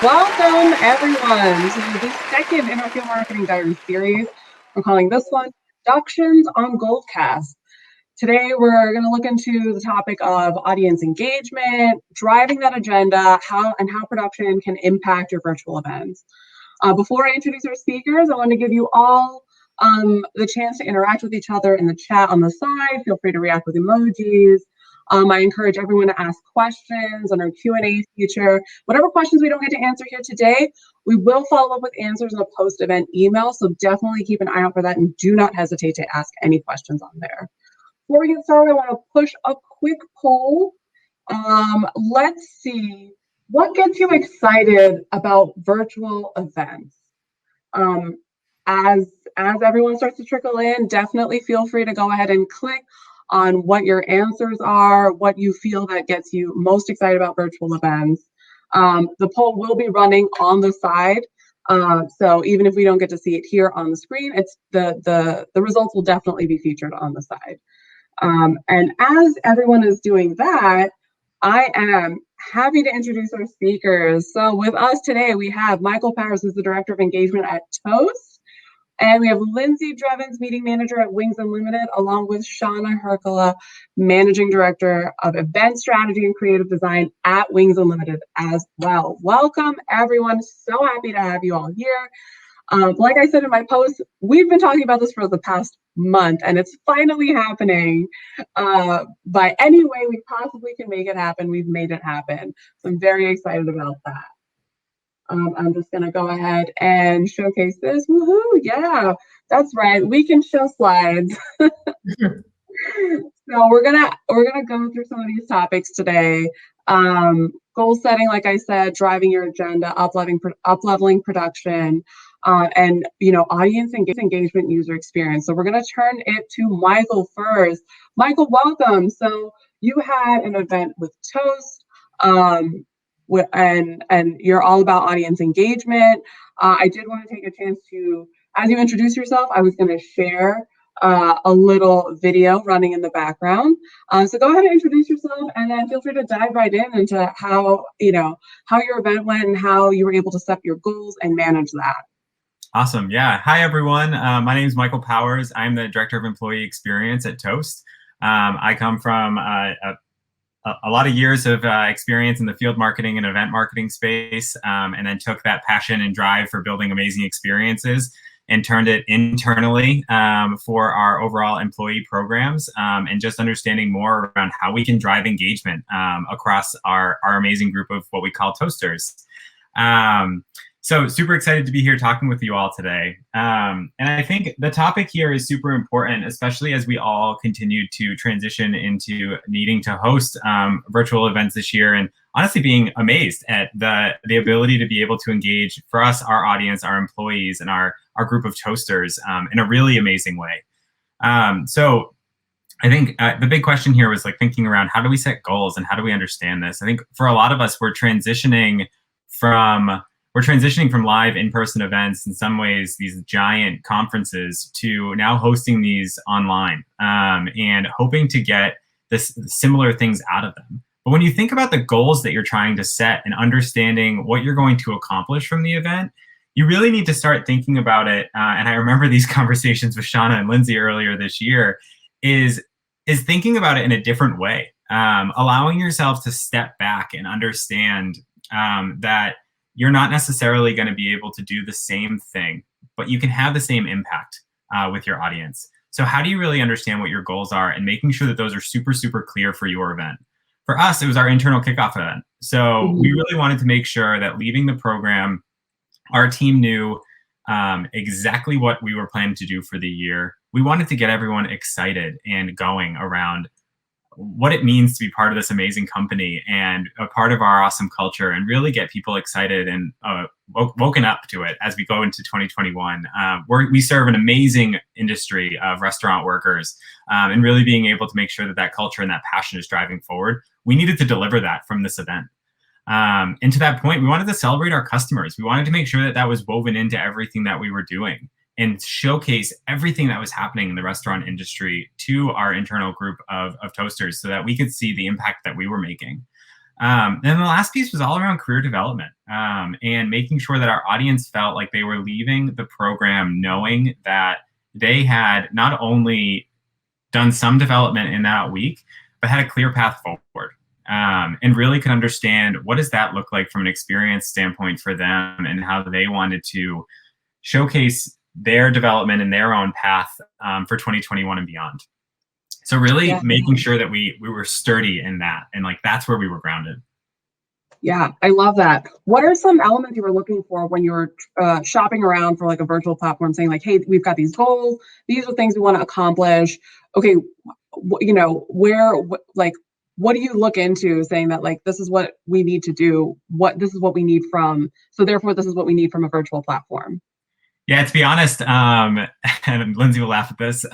Welcome, everyone, to the second in our Field Marketing Diaries series. I'm calling this one Productions on Goldcast. Today, we're going to look into the topic of audience engagement, driving that agenda, how production can impact your virtual events. Before I introduce our speakers, I want to give you all the chance to interact with each other in the chat on the side. Feel free to react with emojis. I encourage everyone to ask questions on our Q&A feature. Whatever questions we don't get to answer here today, we will follow up with answers in a post-event email, so definitely keep an eye out for that and do not hesitate to ask any questions on there. Before we get started, I want to push a quick poll. Let's see, what gets you excited about virtual events? As everyone starts to trickle in, definitely feel free to go ahead and click on what your answers are, what you feel that gets you most excited about virtual events. The poll will be running on the side, so even if we don't get to see it here on the screen, it's the results will definitely be featured on the side. And as everyone is doing that, I am happy to introduce our speakers. So with us today, we have Michael Powers, who's the Director of Engagement at Toast. And we have Lindsey Drevins, Meeting Manager at Wings Unlimited, along with Shan Hurkala, Managing Director of Event Strategy and Creative Design at Wings Unlimited as well. Welcome, everyone. So happy to have you all here. Like I said in my post, we've been talking about this for the past month, and it's finally happening. By any way we possibly can make it happen, we've made it happen. So I'm very excited about that. I'm just going to go ahead and showcase this. Woohoo! Yeah, that's right. We can show slides. So we're gonna go through some of these topics today. Goal setting, like I said, driving your agenda, up-leveling production, and audience engagement, user experience. So we're gonna turn it to Michael first. Michael, welcome. So you had an event with Toast. And you're all about audience engagement. I did want to take a chance to, as you introduce yourself, I was going to share a little video running in the background. So go ahead and introduce yourself, and then feel free to dive right into how your event went and how you were able to set your goals and manage that. Awesome. Yeah. Hi, everyone. My name is Michael Powers. I'm the Director of Employee Experience at Toast. I come from a lot of years of experience in the field marketing and event marketing space, and then took that passion and drive for building amazing experiences and turned it internally for our overall employee programs, and just understanding more around how we can drive engagement across our amazing group of what we call Toasters. So super excited to be here talking with you all today. And I think the topic here is super important, especially as we all continue to transition into needing to host virtual events this year, and honestly being amazed at the ability to be able to engage for us, our audience, our employees, and our group of Toasters in a really amazing way. So I think the big question here was like thinking around how do we set goals and how do we understand this? I think for a lot of us, we're transitioning from live in-person events, in some ways, these giant conferences, to now hosting these online and hoping to get similar things out of them. But when you think about the goals that you're trying to set and understanding what you're going to accomplish from the event, you really need to start thinking about it. And I remember these conversations with Shauna and Lindsey earlier this year, is thinking about it in a different way, allowing yourself to step back and understand that you're not necessarily going to be able to do the same thing, but you can have the same impact with your audience. So how do you really understand what your goals are and making sure that those are super, super clear for your event? For us, it was our internal kickoff event. So we really wanted to make sure that leaving the program, our team knew exactly what we were planning to do for the year. We wanted to get everyone excited and going around what it means to be part of this amazing company and a part of our awesome culture, and really get people excited and woken up to it as we go into 2021. We serve an amazing industry of restaurant workers, and really being able to make sure that that culture and that passion is driving forward. We needed to deliver that from this event. And to that point, we wanted to celebrate our customers. We wanted to make sure that that was woven into everything that we were doing, and showcase everything that was happening in the restaurant industry to our internal group of Toasters, so that we could see the impact that we were making. Then the last piece was all around career development, and making sure that our audience felt like they were leaving the program knowing that they had not only done some development in that week, but had a clear path forward, and really could understand what does that look like from an experience standpoint for them, and how they wanted to showcase their development and their own path for 2021 and beyond. So really making sure that we were sturdy in that, and like that's where we were grounded. Yeah, I love that. What are some elements you were looking for when you were shopping around for like a virtual platform, saying like, hey, we've got these goals, these are things we want to accomplish. Okay, you know, what do you look into saying that like this is what we need to do, this is what we need from, so therefore this is what we need from a virtual platform? Yeah, to be honest, and Lindsey will laugh at this,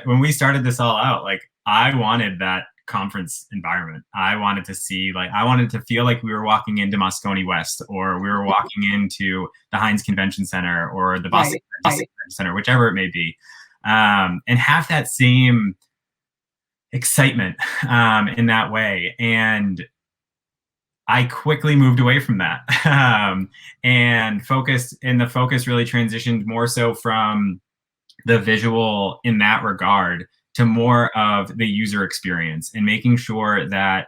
when we started this all out, like I wanted that conference environment. I wanted to feel like we were walking into Moscone West, or we were walking into the Heinz Convention Center, or the Boston Convention Center, whichever it may be, and have that same excitement in that way. And I quickly moved away from that, and the focus really transitioned more so from the visual in that regard to more of the user experience, and making sure that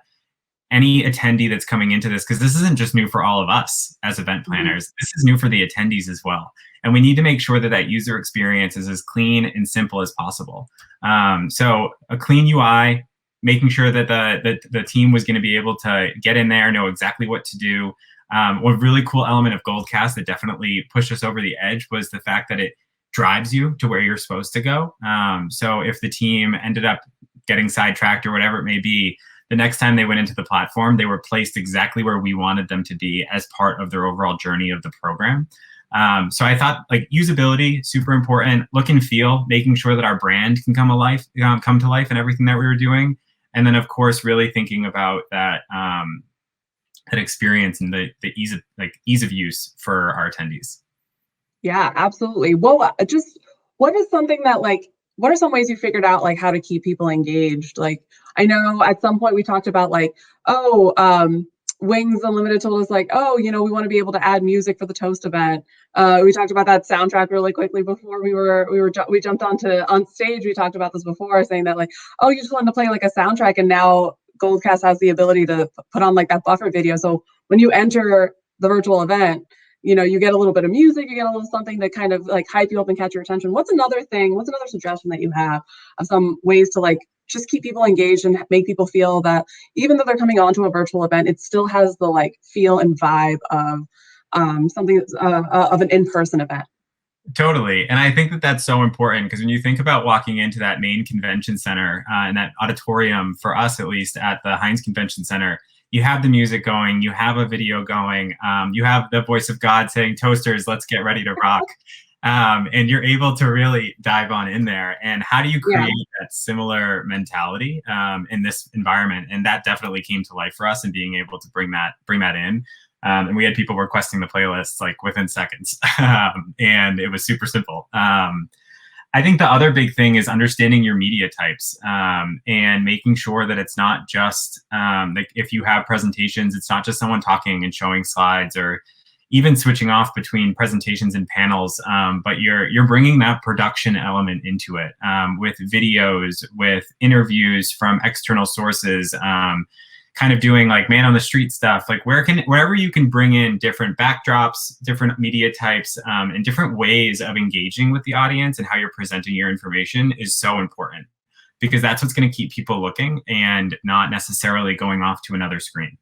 any attendee that's coming into this, because this isn't just new for all of us as event planners, this is new for the attendees as well. And we need to make sure that that user experience is as clean and simple as possible. So a clean UI, making sure that the team was going to be able to get in there, know exactly what to do. One really cool element of Goldcast that definitely pushed us over the edge was the fact that it drives you to where you're supposed to go. So if the team ended up getting sidetracked or whatever it may be, the next time they went into the platform, they were placed exactly where we wanted them to be as part of their overall journey of the program. So I thought like usability, super important, look and feel, making sure that our brand can come to life in everything that we were doing. And then of course, really thinking about that, that experience and the ease of use for our attendees. Yeah, absolutely. Well, just what is something that like, what are some ways you figured out like how to keep people engaged? Like, I know at some point we talked about like, Wings Unlimited told us like, oh, you know, we want to be able to add music for the Toast event. We talked about that soundtrack really quickly before we jumped on stage. We talked about this before, saying that like, oh, you just wanted to play like a soundtrack, and now Goldcast has the ability to put on like that buffer video. So when you enter the virtual event, you know, you get a little bit of music, you get a little something to kind of like hype you up and catch your attention. What's another suggestion that you have of some ways to like just keep people engaged and make people feel that even though they're coming onto a virtual event, it still has the like feel and vibe of something of an in-person event? Totally. And I think that that's so important, because when you think about walking into that main convention center and that auditorium, for us at least at the Heinz Convention Center, you have the music going, you have a video going, you have the voice of God saying, "Toasters, let's get ready to rock." And you're able to really dive on in there. And how do you create that similar mentality in this environment? And that definitely came to life for us, and being able to bring that in. And we had people requesting the playlists like within seconds, and it was super simple. I think the other big thing is understanding your media types, and making sure that it's not just like if you have presentations, it's not just someone talking and showing slides, or even switching off between presentations and panels, but you're bringing that production element into it, with videos, with interviews from external sources, kind of doing like man on the street stuff, like wherever you can bring in different backdrops, different media types, and different ways of engaging with the audience and how you're presenting your information is so important, because that's what's going to keep people looking and not necessarily going off to another screen.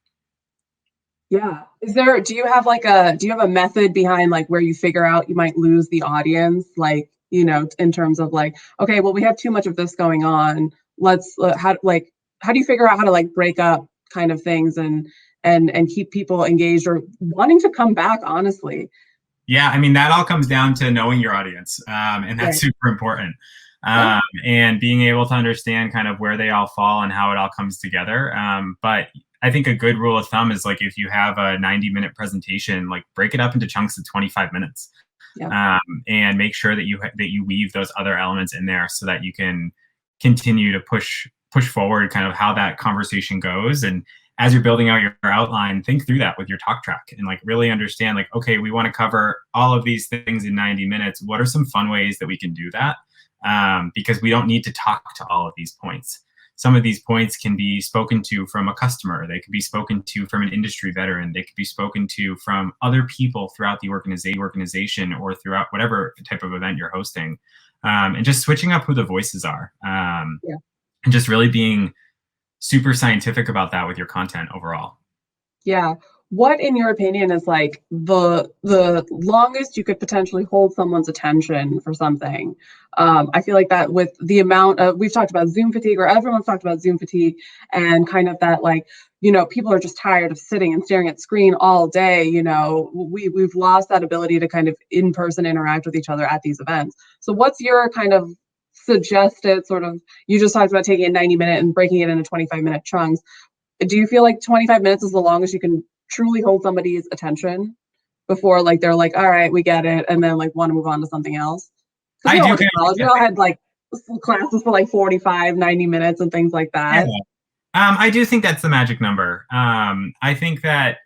Yeah. Do you have a method behind like where you figure out you might lose the audience? Like, you know, in terms of like, okay, well, we have too much of this going on. Let's how do you figure out how to like break up kind of things and keep people engaged or wanting to come back, honestly? Yeah, I mean, that all comes down to knowing your audience, and that's super important. And being able to understand kind of where they all fall and how it all comes together. But I think a good rule of thumb is like if you have a 90-minute presentation, like break it up into chunks of 25 minutes, and make sure that you weave those other elements in there so that you can continue to push forward kind of how that conversation goes. And as you're building out your outline, think through that with your talk track and like really understand like, okay, we want to cover all of these things in 90 minutes. What are some fun ways that we can do that? Because we don't need to talk to all of these points. Some of these points can be spoken to from a customer. They could be spoken to from an industry veteran. They could be spoken to from other people throughout the organization or throughout whatever type of event you're hosting. And just switching up who the voices are. And just really being super scientific about that with your content overall. Yeah. What, in your opinion, is like the longest you could potentially hold someone's attention for something? I feel like that with the amount of, we've talked about Zoom fatigue, or everyone's talked about Zoom fatigue, and kind of that, like, people are just tired of sitting and staring at screen all day. We've lost that ability to kind of in-person interact with each other at these events. So what's your kind of suggested sort of, you just talked about taking a 90-minute and breaking it into 25-minute chunks. Do you feel like 25 minutes is the longest you can truly hold somebody's attention before like they're like, all right, we get it, and then like want to move on to something else? I do. We all had like classes for like 45, 90 minutes and things like that. Yeah. I do think that's the magic number. I think that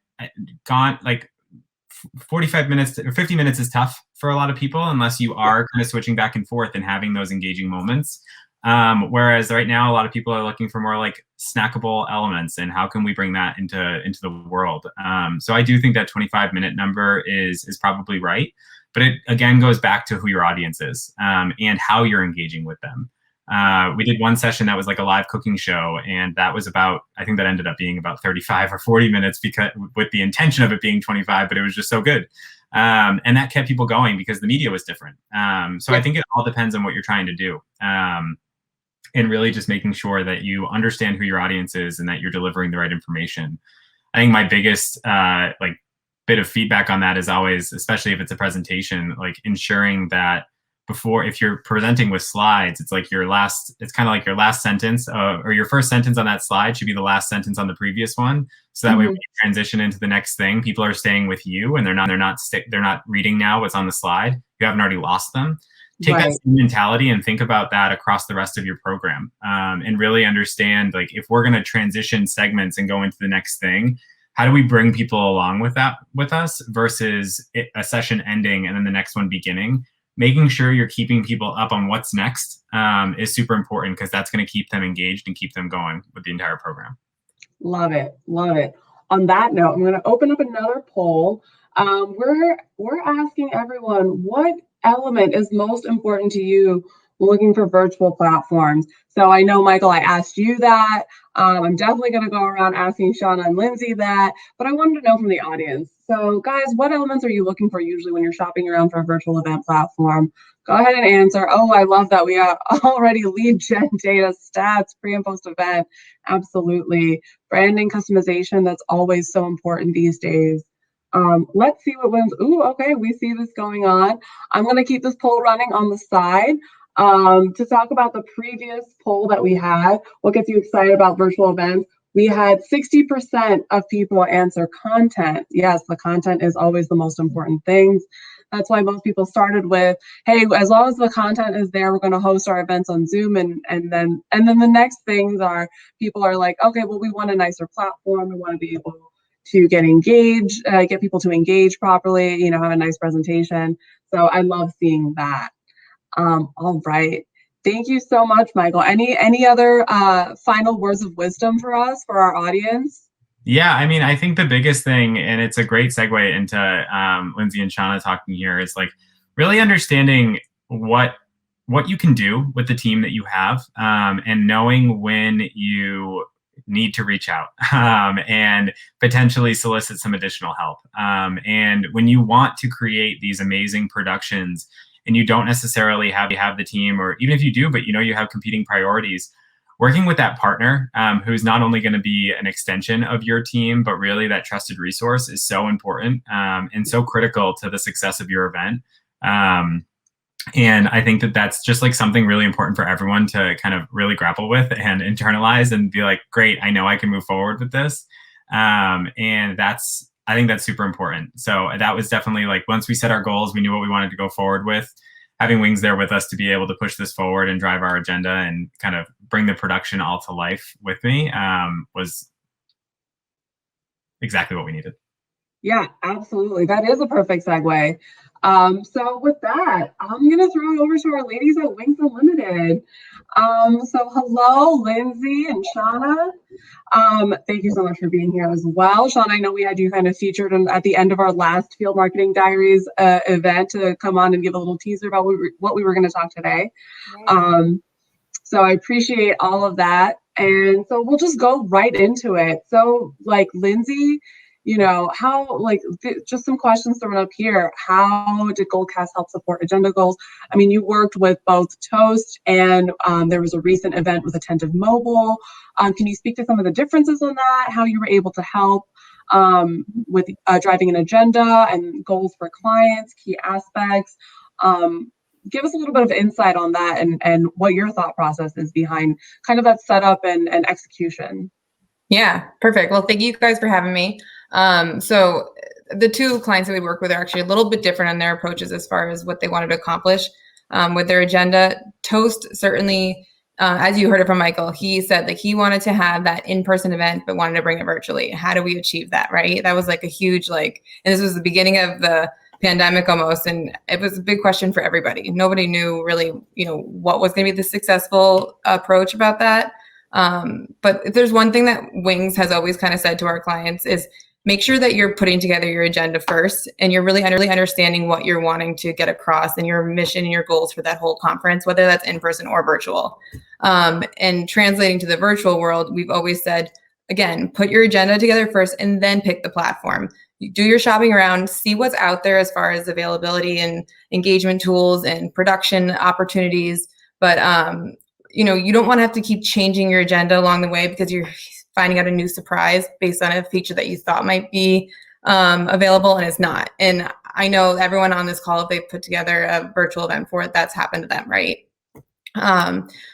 45 minutes or 50 minutes is tough for a lot of people unless you are kind of switching back and forth and having those engaging moments. Whereas right now, a lot of people are looking for more like snackable elements and how can we bring that into the world. So I do think that 25-minute number is probably right, but it again goes back to who your audience is and how you're engaging with them. We did one session that was like a live cooking show, and that was I think that ended up being about 35 or 40 minutes because with the intention of it being 25, but it was just so good. And that kept people going because the media was different. So I think it all depends on what you're trying to do. And really just making sure that you understand who your audience is and that you're delivering the right information. I think my biggest bit of feedback on that is always, especially if it's a presentation, like ensuring that if you're presenting with slides, it's kind of like your last sentence or your first sentence on that slide should be the last sentence on the previous one. So that way when you transition into the next thing, people are staying with you and they're not reading now what's on the slide. You haven't already lost them. Take that same mentality and think about that across the rest of your program, and really understand, like, if we're going to transition segments and go into the next thing, how do we bring people along with us versus a session ending and then the next one beginning? Making sure you're keeping people up on what's next is super important because that's going to keep them engaged and keep them going with the entire program. Love it. Love it. On that note, I'm going to open up another poll. We're asking everyone, what element is most important to you looking for virtual platforms? So I know, Michael, I asked you that. I'm definitely going to go around asking Shauna and Lindsey that, but I wanted to know from the audience. So guys, what elements are you looking for usually when you're shopping around for a virtual event platform? Go ahead and answer. Oh, I love that. We are already lead gen data, stats, pre and post event. Absolutely. Branding, customization, that's always so important these days. Let's see what wins. Ooh, okay, we see this going on. I'm going to keep this poll running on the side to talk about the previous poll that we had. What gets you excited about virtual events? We had 60% of people answer content. Yes, the content is always the most important thing. That's why most people started with, hey, as long as the content is there, we're going to host our events on Zoom. And then the next things are, people are like, okay, well, we want a nicer platform. We want to be able to get engaged, get people to engage properly, have a nice presentation. So I love seeing that. All right. Thank you so much, Michael. Any other final words of wisdom for us, for our audience? Yeah, I mean, I think the biggest thing, and it's a great segue into Lindsey and Shauna talking here, is like really understanding what you can do with the team that you have, and knowing when you need to reach out and potentially solicit some additional help. And when you want to create these amazing productions and you don't necessarily have the team, or even if you do, but you have competing priorities, working with that partner who's not only going to be an extension of your team, but really that trusted resource is so important and so critical to the success of your event. And I think that that's just like something really important for everyone to kind of really grapple with and internalize and be like, great, I know I can move forward with this. And I think that's super important. So that was definitely like, once we set our goals, we knew what we wanted to go forward with. Having Wings there with us to be able to push this forward and drive our agenda and kind of bring the production all to life with me was exactly what we needed. Yeah, absolutely. That is a perfect segue. So with that, I'm going to throw it over to our ladies at Wings Unlimited. So hello, Lindsey and Shauna. Thank you so much for being here as well. Shauna, I know we had you kind of featured at the end of our last Field Marketing Diaries event to come on and give a little teaser about what we were going to talk today. So I appreciate all of that. And so we'll just go right into it. So like Lindsey, how, just some questions thrown up here. How did Goldcast help support agenda goals? I mean, you worked with both Toast and there was a recent event with Attentive Mobile. Can you speak to some of the differences on that, how you were able to help with driving an agenda and goals for clients, key aspects? Give us a little bit of insight on that and what your thought process is behind kind of that setup and execution. Yeah, perfect. Well, thank you guys for having me. So the two clients that we work with are actually a little bit different in their approaches as far as what they wanted to accomplish with their agenda. Toast certainly, as you heard it from Michael, he said like he wanted to have that in-person event, but wanted to bring it virtually. How do we achieve that, right? That was like a huge and this was the beginning of the pandemic almost, and it was a big question for everybody. Nobody knew really, what was going to be the successful approach about that. But if there's one thing that Wings has always kind of said to our clients is make sure that you're putting together your agenda first and you're really understanding what you're wanting to get across and your mission and your goals for that whole conference, whether that's in person or virtual. And translating to the virtual world, we've always said, again, put your agenda together first and then pick the platform. You do your shopping around, see what's out there as far as availability and engagement tools and production opportunities. But you don't want to have to keep changing your agenda along the way because you're finding out a new surprise based on a feature that you thought might be available and it's not. And I know everyone on this call, if they put together a virtual event for it, that's happened to them, right?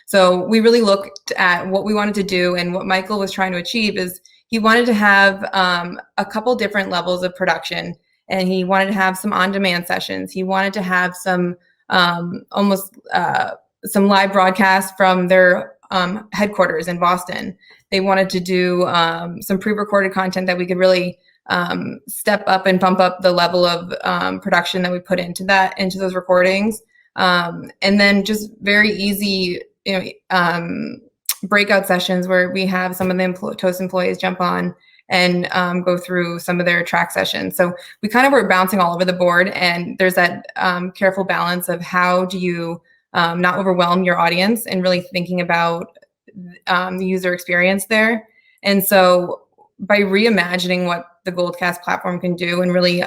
So we really looked at what we wanted to do, and what Michael was trying to achieve is he wanted to have a couple different levels of production, and he wanted to have some on-demand sessions. He wanted to have some some live broadcasts from their headquarters in Boston. They wanted to do some pre-recorded content that we could really step up and bump up the level of production that we put into those recordings. And then just very easy, breakout sessions where we have some of the Toast employees jump on and go through some of their track sessions. So we kind of were bouncing all over the board, and there's that careful balance of how do you not overwhelm your audience and really thinking about the user experience there. And so by reimagining what the Goldcast platform can do and really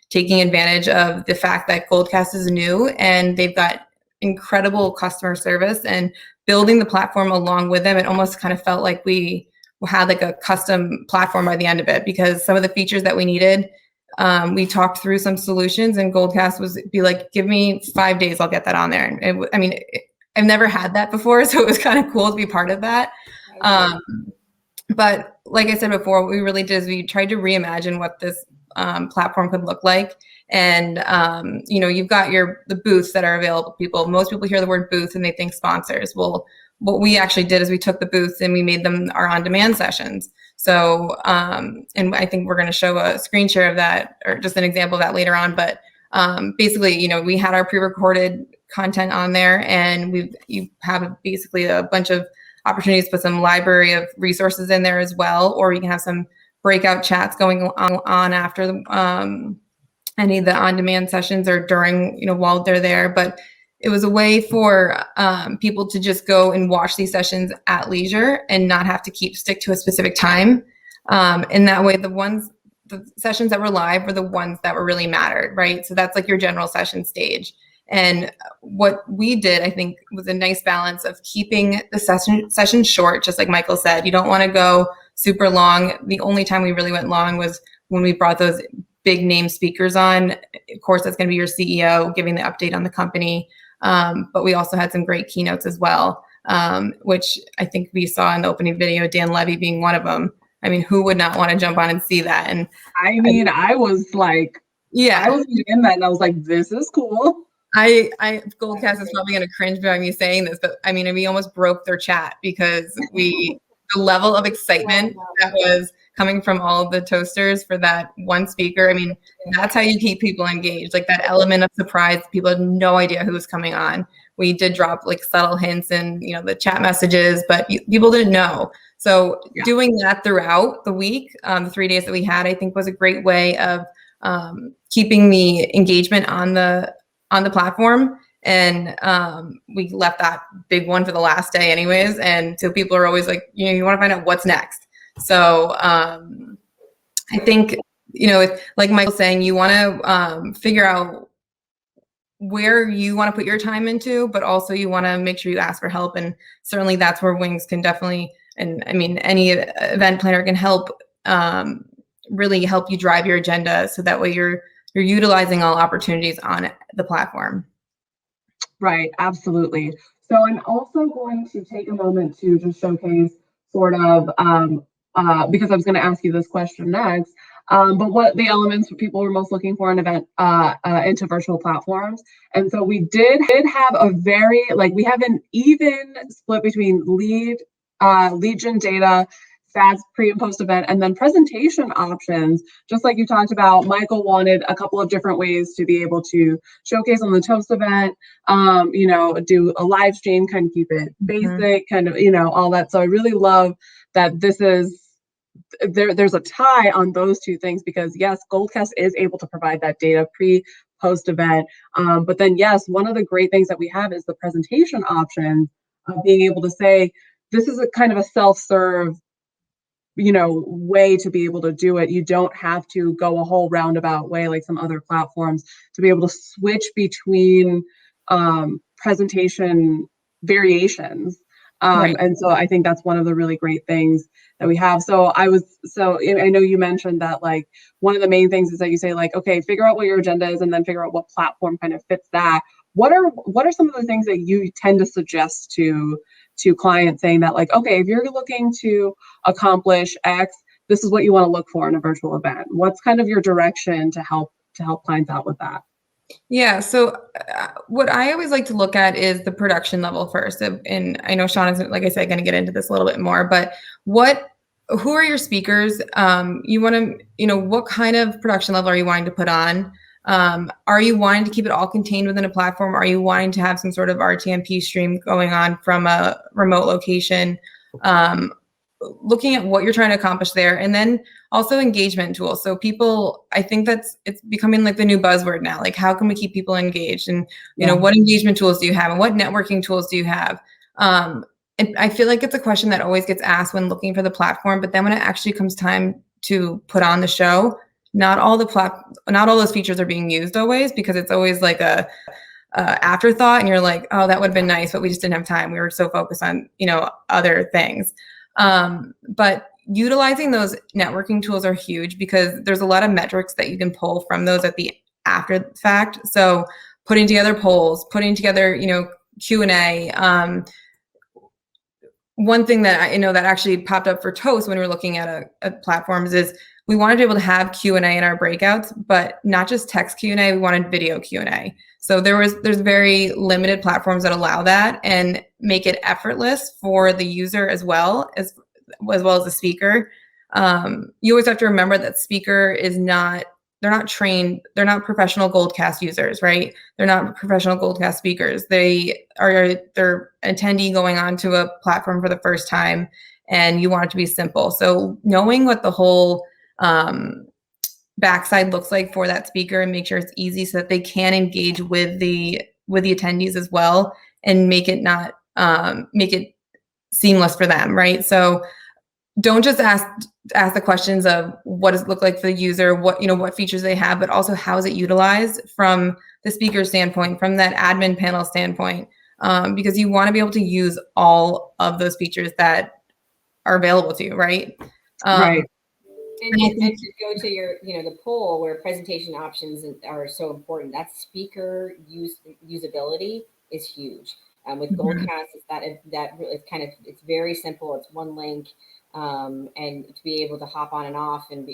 taking advantage of the fact that Goldcast is new and they've got incredible customer service and building the platform along with them, it almost kind of felt like we had like a custom platform by the end of it, because some of the features that we needed, we talked through some solutions, and Goldcast was be like, give me 5 days, I'll get that on there. And I've never had that before, so it was kind of cool to be part of that. But like I said before, what we really did is we tried to reimagine what this platform could look like. And, you've got the booths that are available to people. Most people hear the word booth and they think sponsors. Well, what we actually did is we took the booths and we made them our on-demand sessions. So, and I think we're going to show a screen share of that, or just an example of that later on. But basically, we had our pre-recorded content on there, and you have basically a bunch of opportunities to put some library of resources in there as well, or you can have some breakout chats going on after any of the on-demand sessions or during, while they're there. But it was a way for people to just go and watch these sessions at leisure and not have to stick to a specific time. And that way, the sessions that were live were the ones that were really mattered, right? So that's like your general session stage. And what we did, I think, was a nice balance of keeping the session short, just like Michael said. You don't want to go super long. The only time we really went long was when we brought those big name speakers on. Of course, that's going to be your CEO giving the update on the company. But we also had some great keynotes as well, which I think we saw in the opening video, Dan Levy being one of them. I mean, who would not want to jump on and see that? And I was like, I was in that and I was like, this is cool. Goldcast is probably going to cringe by me saying this, but we almost broke their chat because the level of excitement that was coming from all of the toasters for that one speaker. I mean, that's how you keep people engaged, like that element of surprise. People had no idea who was coming on. We did drop like subtle hints in, the chat messages, but people didn't know. So doing that throughout the week, the 3 days that we had, I think was a great way of keeping the engagement on the platform. And we left that big one for the last day anyways. And so people are always like, you want to find out what's next. So I think, like Michael's saying, you want to figure out where you want to put your time into, but also you want to make sure you ask for help. And certainly that's where Wings can definitely, and I mean, any event planner can help, really help you drive your agenda. So that way you're utilizing all opportunities on the platform. Right, absolutely. So I'm also going to take a moment to just showcase sort of, because I was going to ask you this question next, but what the elements people were most looking for in event into virtual platforms. And so we did have a very, we have an even split between lead gen data, stats, pre and post event, and then presentation options. Just like you talked about, Michael wanted a couple of different ways to be able to showcase on the Toast event, do a live stream, kind of keep it basic, kind of, all that. So I really love that this is, there's a tie on those two things, because yes, Goldcast is able to provide that data pre, post event. But then yes, one of the great things that we have is the presentation options of being able to say, this is a kind of a self-serve way to be able to do it. You don't have to go a whole roundabout way like some other platforms to be able to switch between presentation variations. Right. And so I think that's one of the really great things that we have. So I know you mentioned that one of the main things is that you say okay, figure out what your agenda is and then figure out what platform kind of fits that. What are some of the things that you tend to suggest to clients, saying that okay, if you're looking to accomplish X, this is what you want to look for in a virtual event? What's kind of your direction to help clients out with that? Yeah. So what I always like to look at is the production level first. And I know Sean is, like I said, going to get into this a little bit more, but who are your speakers? You want to, what kind of production level are you wanting to put on? Are you wanting to keep it all contained within a platform? Are you wanting to have some sort of RTMP stream going on from a remote location? Looking at what you're trying to accomplish there, and then also engagement tools. So people, I think it's becoming like the new buzzword now. How can we keep people engaged? And what engagement tools do you have, and what networking tools do you have? And I feel like it's a question that always gets asked when looking for the platform, but then when it actually comes time to put on the show, not all those features are being used always, because it's always like a afterthought, and you're like, oh, that would have been nice, but we just didn't have time. We were so focused on other things. But utilizing those networking tools are huge, because there's a lot of metrics that you can pull from those after the fact. So putting together polls, putting together, Q&A. One thing that I know that actually popped up for Toast when we were looking at platforms is we wanted to be able to have Q&A in our breakouts, but not just text Q&A, we wanted video Q&A. So there's very limited platforms that allow that and make it effortless for the user as well as the speaker. You always have to remember that speaker they're not trained, they're not professional Goldcast users, right? They're not professional Goldcast speakers. They're attendee going onto a platform for the first time, and you want it to be simple. So knowing what the whole backside looks like for that speaker, and make sure it's easy so that they can engage with the attendees as well, and make it seamless for them, right? So don't just ask the questions of what does it look like for the user, what features they have, but also how is it utilized from the speaker standpoint, from that admin panel standpoint, because you want to be able to use all of those features that are available to you, right? Right. And to go to your, the poll where presentation options are so important, that speaker usability is huge. With Goldcast, it's that it's it's very simple. It's one link, and to be able to hop on and off and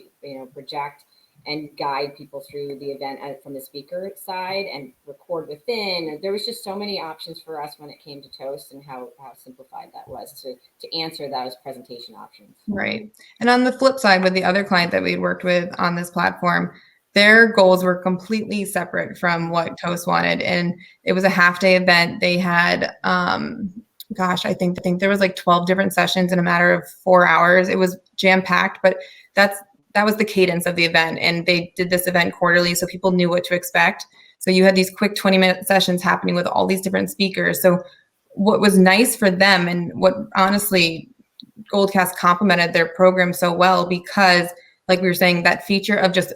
project. and guide people through the event from the speaker side and record within. There was just so many options for us when it came to Toast, and how simplified that was to answer those presentation options. Right. And on the flip side, with the other client that we worked with on this platform, their goals were completely separate from what Toast wanted. And it was a half-day event. They had, I think there was like 12 different sessions in a matter of 4 hours. It was jam-packed, but that was the cadence of the event. And they did this event quarterly, so people knew what to expect. So you had these quick 20-minute sessions happening with all these different speakers. So what was nice for them, and what honestly Goldcast complemented their program so well, because like we were saying, that feature of just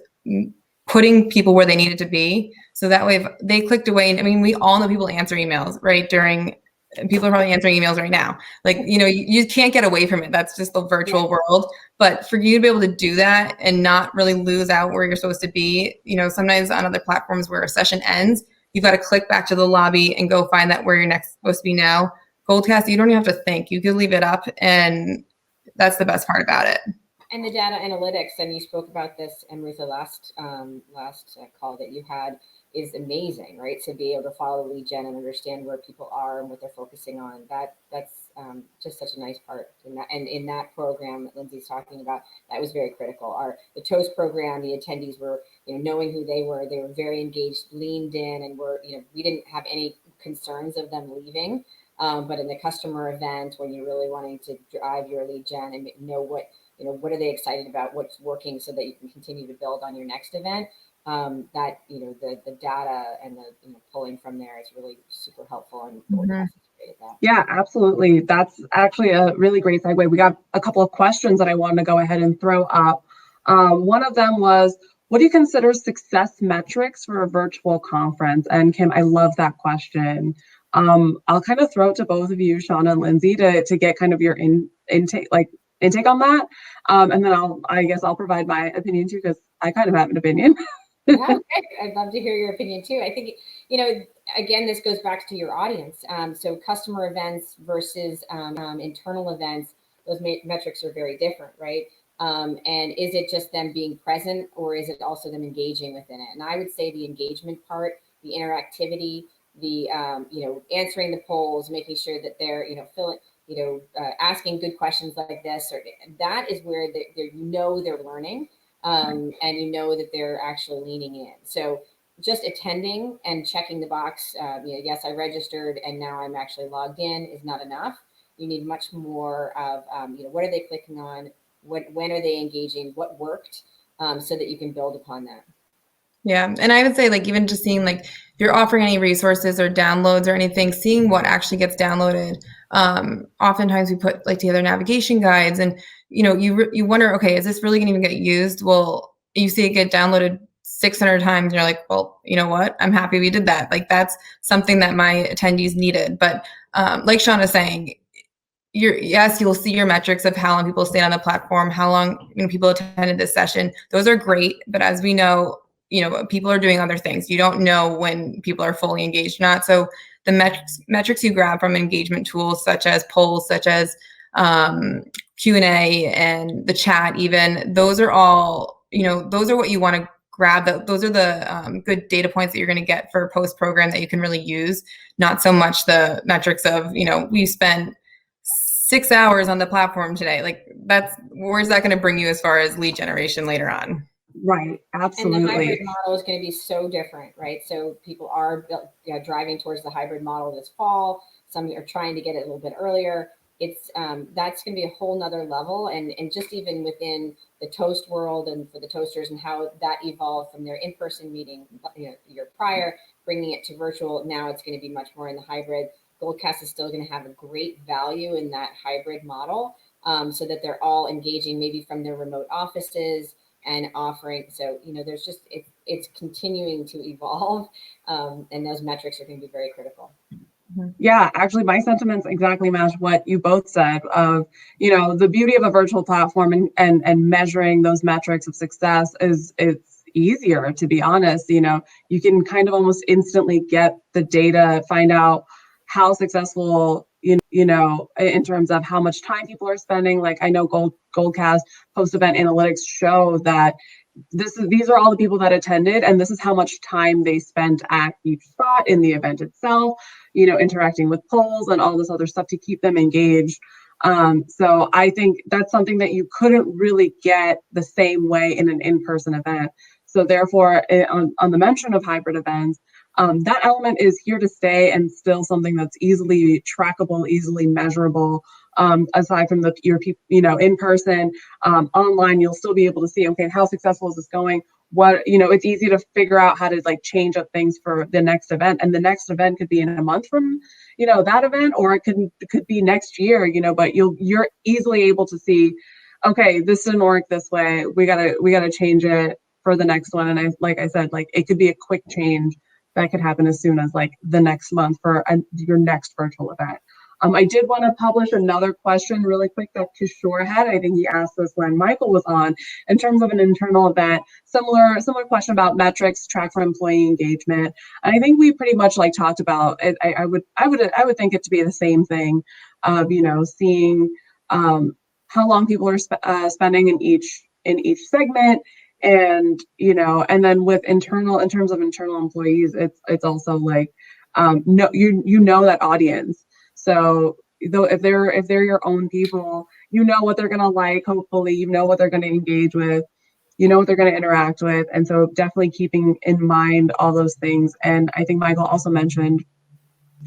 putting people where they needed to be. So that way, if they clicked away, I mean, we all know people answer emails, right? People are probably answering emails right now. Like, you can't get away from it. That's just the virtual world. But for you to be able to do that and not really lose out where you're supposed to be, sometimes on other platforms where a session ends, you've got to click back to the lobby and go find that where you're next supposed to be now. Goldcast, you don't even have to think. You can leave it up, and that's the best part about it. And the data analytics, and you spoke about this, Emery, the last call that you had, is amazing, right? To be able to follow lead gen and understand where people are and what they're focusing on. That's just such a nice part. And in that program that Lindsey's talking about, that was very critical. The Toast program, the attendees were, knowing who they were very engaged, leaned in, and we didn't have any concerns of them leaving. But in the customer event, when you're really wanting to drive your lead gen and know what are they excited about, what's working, so that you can continue to build on your next event, the data and the pulling from there is really super helpful, and Mm-hmm. Yeah, absolutely. That's actually a really great segue. We got a couple of questions that I wanted to go ahead and throw up. One of them was, what do you consider success metrics for a virtual conference? And Kim, I love that question. I'll kind of throw it to both of you, Sean and Lindsey, to get kind of your intake on that. And then I'll provide my opinion too, because I kind of have an opinion. Yeah, okay. I'd love to hear your opinion too. I think, again, this goes back to your audience. So customer events versus internal events, those metrics are very different, right? And is it just them being present, or is it also them engaging within it? And I would say the engagement part, the interactivity, the answering the polls, making sure that they're asking good questions like this, or that is where they're learning. And that they're actually leaning in. So just attending and checking the box, yes, I registered and now I'm actually logged in, is not enough. You need much more of, what are they clicking on? When are they engaging? What worked? So that you can build upon that. Yeah. And I would say, even just seeing, if you're offering any resources or downloads or anything, seeing what actually gets downloaded. Oftentimes we put together navigation guides, and you wonder, okay, is this really going to even get used? Well, you see it get downloaded 600 times and you're like, well, you know what? I'm happy we did that. That's something that my attendees needed. But like Sean is saying, you'll see your metrics of how long people stayed on the platform, how long people attended this session. Those are great. But as we know, people are doing other things. You don't know when people are fully engaged or not. So the metrics you grab from engagement tools, such as polls, such as Q&A and the chat, even, those are all, those are what you want to grab. Those are the good data points that you're going to get for a post program that you can really use. Not so much the metrics of, we spent 6 hours on the platform today. Where's that going to bring you as far as lead generation later on? Right, absolutely. And the hybrid model is going to be so different, right? So people are driving towards the hybrid model this fall. Some are trying to get it a little bit earlier. It's that's going to be a whole nother level, and just even within the Toast world and for the Toasters, and how that evolved from their in-person meeting year prior, bringing it to virtual. Now it's going to be much more in the hybrid. Goldcast is still going to have a great value in that hybrid model, so that they're all engaging maybe from their remote offices and offering. So, there's just, it's continuing to evolve, and those metrics are going to be very critical. Yeah, actually, my sentiments exactly match what you both said. Of the beauty of a virtual platform and measuring those metrics of success is it's easier, to be honest. You can kind of almost instantly get the data, find out how successful in terms of how much time people are spending. I know Goldcast post-event analytics show that these are all the people that attended, and this is how much time they spent at each spot in the event itself, interacting with polls and all this other stuff to keep them engaged. So I think that's something that you couldn't really get the same way in an in-person event. So therefore, on the mention of hybrid events, that element is here to stay and still something that's easily trackable, easily measurable. Aside from your people, in person, online, you'll still be able to see, okay, how successful is this going? What, it's easy to figure out how to like change up things for the next event, and the next event could be in a month from, that event, or it could be next year, but you're easily able to see, okay, this didn't work this way. We gotta change it for the next one. And like I said, like it could be a quick change that could happen as soon as like the next month for your next virtual event. I did want to publish another question really quick that Kishore had. I think he asked this when Michael was on, in terms of an internal event. Similar question about metrics, track for employee engagement. And I think we pretty much like talked about it. I would think it to be the same thing of seeing how long people are spending in each segment. And and then with in terms of internal employees, it's also like that audience. So though if they're your own people, what they're gonna like, hopefully, what they're gonna engage with, what they're gonna interact with. And so definitely keeping in mind all those things. And I think Michael also mentioned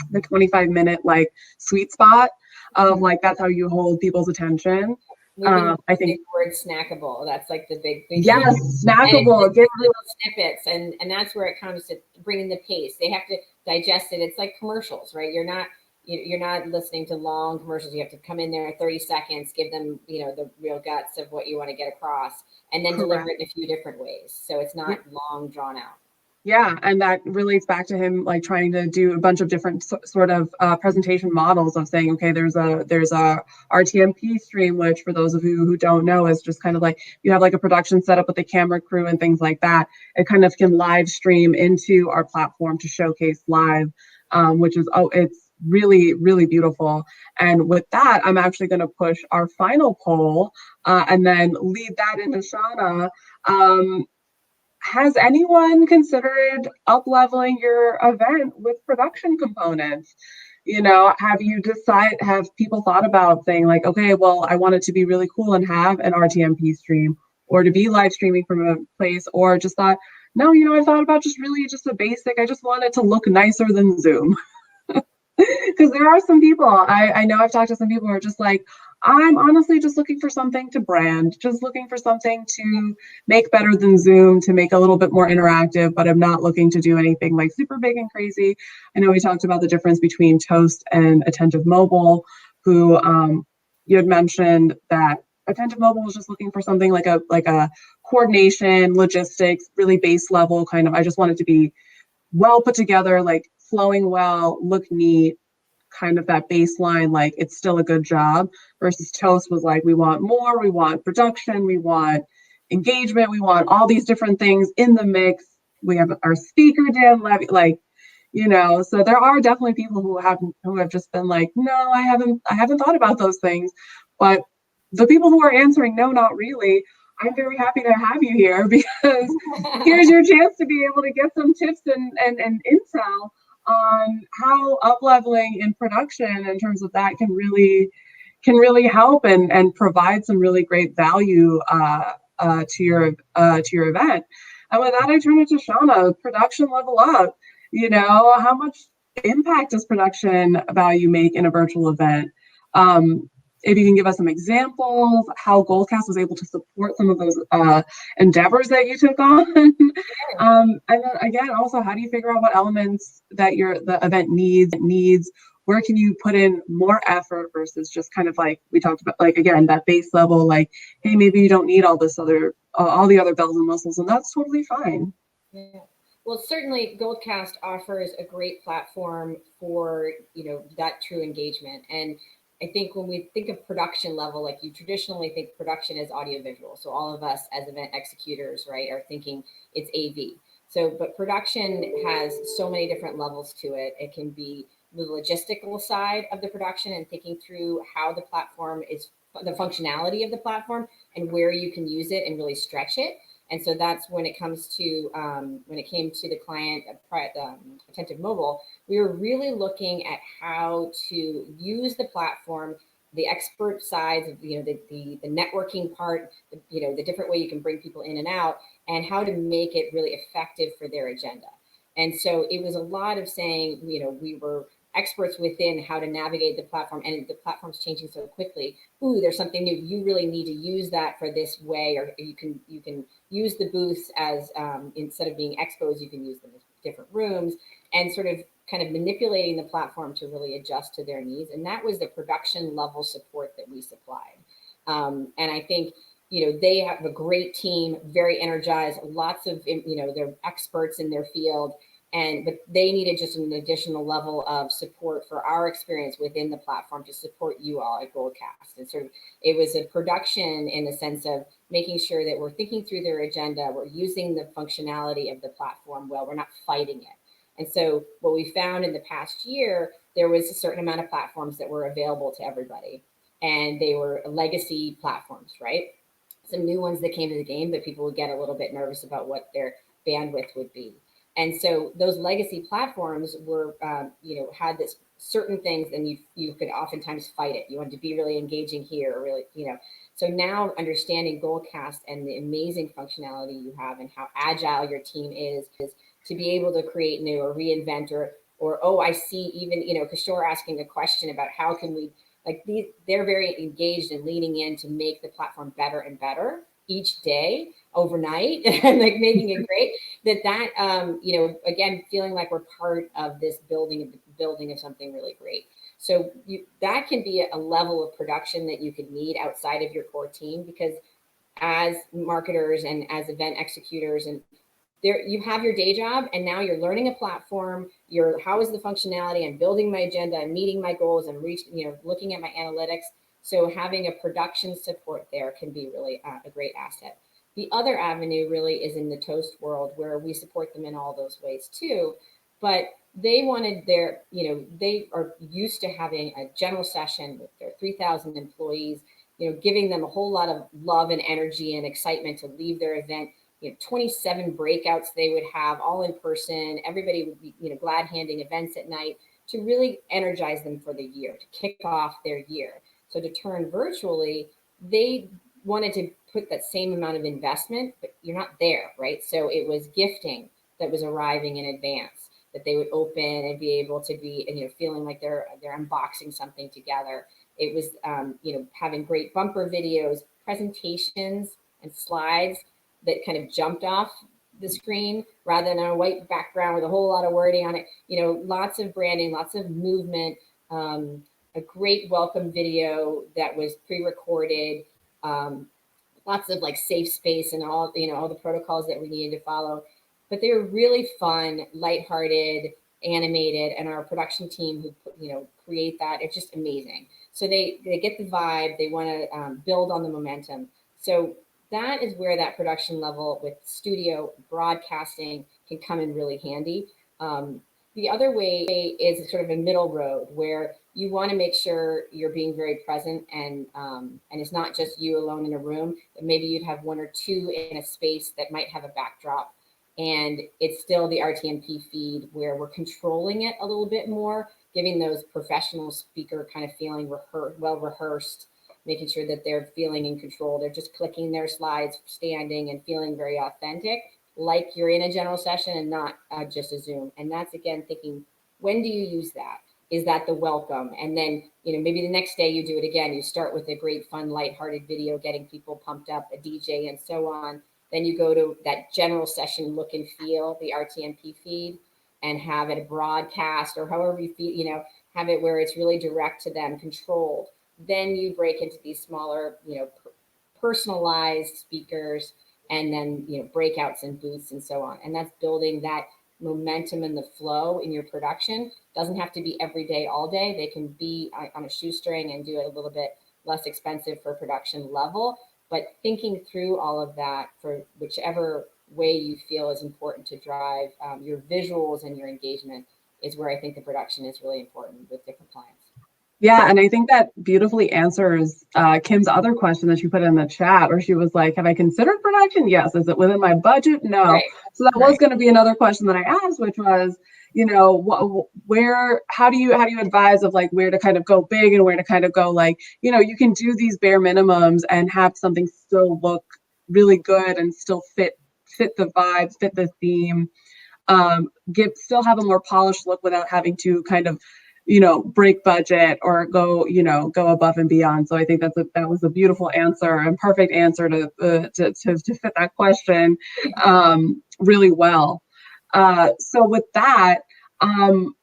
the 25-minute like sweet spot of like that's how you hold people's attention. I think the word snackable, that's like the big yes, snackable, get little snippets, and that's where it comes to bringing the pace. They have to digest it. It's like commercials, right? You're not listening to long commercials. You have to come in there 30 seconds, give them the real guts of what you want to get across, and then deliver it in a few different ways, so it's not long drawn out. Yeah, and that relates back to him like trying to do a bunch of different sort of presentation models of saying, okay, there's a RTMP stream, which for those of you who don't know is just kind of like you have like a production setup with the camera crew and things like that. It kind of can live stream into our platform to showcase live, which is it's really, really beautiful. And with that, I'm actually going to push our final poll and then lead that into Shauna. Has anyone considered up-leveling your event with production components? Have people thought about saying like, okay, well, I want it to be really cool and have an RTMP stream, or to be live streaming from a place, or just thought, no, I thought about just a basic, I just want it to look nicer than Zoom. Because there are some people, I know I've talked to some people who are just like, I'm honestly just looking for something to brand, just looking for something to make better than Zoom, to make a little bit more interactive, but I'm not looking to do anything like super big and crazy. I know we talked about the difference between Toast and Attentive Mobile, who you had mentioned that Attentive Mobile was just looking for something like a coordination, logistics, really base level kind of, I just want it to be well put together, like flowing well, look neat, kind of that baseline, like it's still a good job, versus Toast was like, we want more, we want production, we want engagement, we want all these different things in the mix. We have our speaker, Dan Levy, like, so there are definitely people who have just been like, no, I haven't thought about those things. But the people who are answering no, not really, I'm very happy to have you here, because here's your chance to be able to get some tips and intel on how up-leveling in production in terms of that can really help and provide some really great value to your event. And with that, I turn it to Shauna. Production level up. How much impact does production value make in a virtual event? If you can give us some examples, how Goldcast was able to support some of those endeavors that you took on. And then again, also, how do you figure out what elements that the event needs? Where can you put in more effort versus just kind of like we talked about, like, again, that base level, like, hey, maybe you don't need all the other bells and whistles, and that's totally fine. Yeah. Well, certainly Goldcast offers a great platform for, that true engagement. And I think when we think of production level, like you traditionally think production is audiovisual. So all of us as event executors, right, are thinking it's AV. So, but production has so many different levels to it. It can be the logistical side of the production and thinking through how the platform is, the functionality of the platform and where you can use it and really stretch it. And so that's when it comes to when it came to the client Attentive Mobile, we were really looking at how to use the platform, the expert sides of the networking part, the different way you can bring people in and out, and how to make it really effective for their agenda. And so it was a lot of saying, we were experts within how to navigate the platform, and the platform's changing so quickly. Ooh, there's something new. You really need to use that for this way, or you can use the booths as instead of being expos, you can use them as different rooms, and sort of kind of manipulating the platform to really adjust to their needs. And that was the production level support that we supplied. And I think they have a great team, very energized, lots of they're experts in their field. But they needed just an additional level of support for our experience within the platform to support you all at Goldcast. And sort of, it was a production in the sense of making sure that we're thinking through their agenda, we're using the functionality of the platform well, we're not fighting it. And so what we found in the past year, there was a certain amount of platforms that were available to everybody, and they were legacy platforms, right? Some new ones that came to the game, but people would get a little bit nervous about what their bandwidth would be. And so those legacy platforms were, had this certain things, and you could oftentimes fight it. You wanted to be really engaging here, or really, So now understanding Goldcast and the amazing functionality you have, and how agile your team is to be able to create new or reinvent, or oh, I see even, Kishore asking a question about how can we, they're very engaged and leaning in to make the platform better and better each day, overnight, and making it great. Again, feeling like we're part of this building of something really great. So that can be a level of production that you could need outside of your core team, because as marketers and as event executors, and you have your day job, and now you're learning a platform. How is the functionality? I'm building my agenda. I'm meeting my goals. I'm looking at my analytics. So having a production support there can be really a great asset. The other avenue really is in the Toast world, where we support them in all those ways too. But they wanted they are used to having a general session with their 3,000 employees, giving them a whole lot of love and energy and excitement to leave their event. 27 breakouts they would have, all in person. Everybody would be, glad handing events at night to really energize them for the year, to kick off their year. So to turn virtually, they wanted to put that same amount of investment, but you're not there, right? So it was gifting that was arriving in advance, that they would open and be able to be, feeling like they're unboxing something together. It was, having great bumper videos, presentations, and slides that kind of jumped off the screen rather than a white background with a whole lot of wording on it. Lots of branding, lots of movement, a great welcome video that was pre-recorded, lots of safe space and all the protocols that we needed to follow. But they were really fun, lighthearted, animated, and our production team who create that, it's just amazing. So they get the vibe, they want to build on the momentum. So that is where that production level with studio broadcasting can come in really handy. The other way is sort of a middle road, where you want to make sure you're being very present, and it's not just you alone in a room, but maybe you'd have one or two in a space that might have a backdrop, and it's still the RTMP feed where we're controlling it a little bit more, giving those professional speaker kind of feeling well rehearsed, making sure that they're feeling in control. They're just clicking their slides, standing, and feeling very authentic, like you're in a general session and not just a Zoom. And that's, again, thinking, when do you use that? Is that the welcome? And then, maybe the next day you do it again. You start with a great, fun, lighthearted video, getting people pumped up, a DJ, and so on. Then you go to that general session look and feel, the RTMP feed, and have it a broadcast, or however you feel, have it where it's really direct to them, controlled. Then you break into these smaller, personalized speakers, and then, breakouts and booths and so on. And that's building that momentum and the flow in your production. Doesn't have to be every day, all day. They can be on a shoestring and do it a little bit less expensive for production level. But thinking through all of that for whichever way you feel is important to drive your visuals and your engagement is where I think the production is really important with different clients. Yeah, and I think that beautifully answers Kim's other question that she put in the chat, where she was like, have I considered production? Yes. Is it within my budget? No. Right. So that was going to be another question that I asked, which was, you know, how do you advise of like where to kind of go big and where to kind of go like, you know, you can do these bare minimums and have something still look really good and still fit the vibes, fit the theme, still have a more polished look without having to kind of, you know, break budget or go above and beyond. So I think that was a beautiful answer and perfect answer to fit that question really well. So with that, how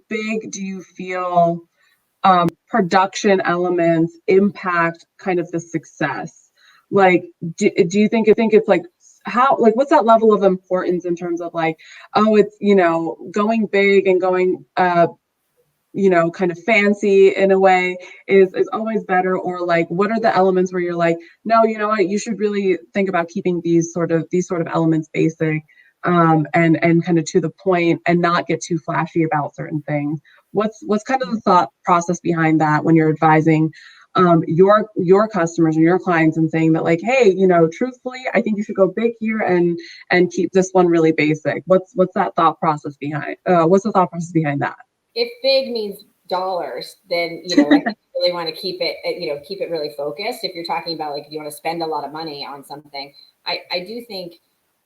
big do you feel production elements impact kind of the success? Like, do you think it's like, how, like, what's that level of importance in terms of like, oh, it's, you know, going big and going you know, kind of fancy in a way is always better? Or like, what are the elements where you're like, no, you know what, you should really think about keeping these sort of elements basic and kind of to the point and not get too flashy about certain things? What's kind of the thought process behind that when you're advising your customers and your clients and saying that like, hey, you know, truthfully, I think you should go big here and keep this one really basic? What's that thought process behind what's the thought process behind that? If big means dollars, then, you know, I think you really want to keep it really focused. If you're talking about like, if you want to spend a lot of money on something, I do think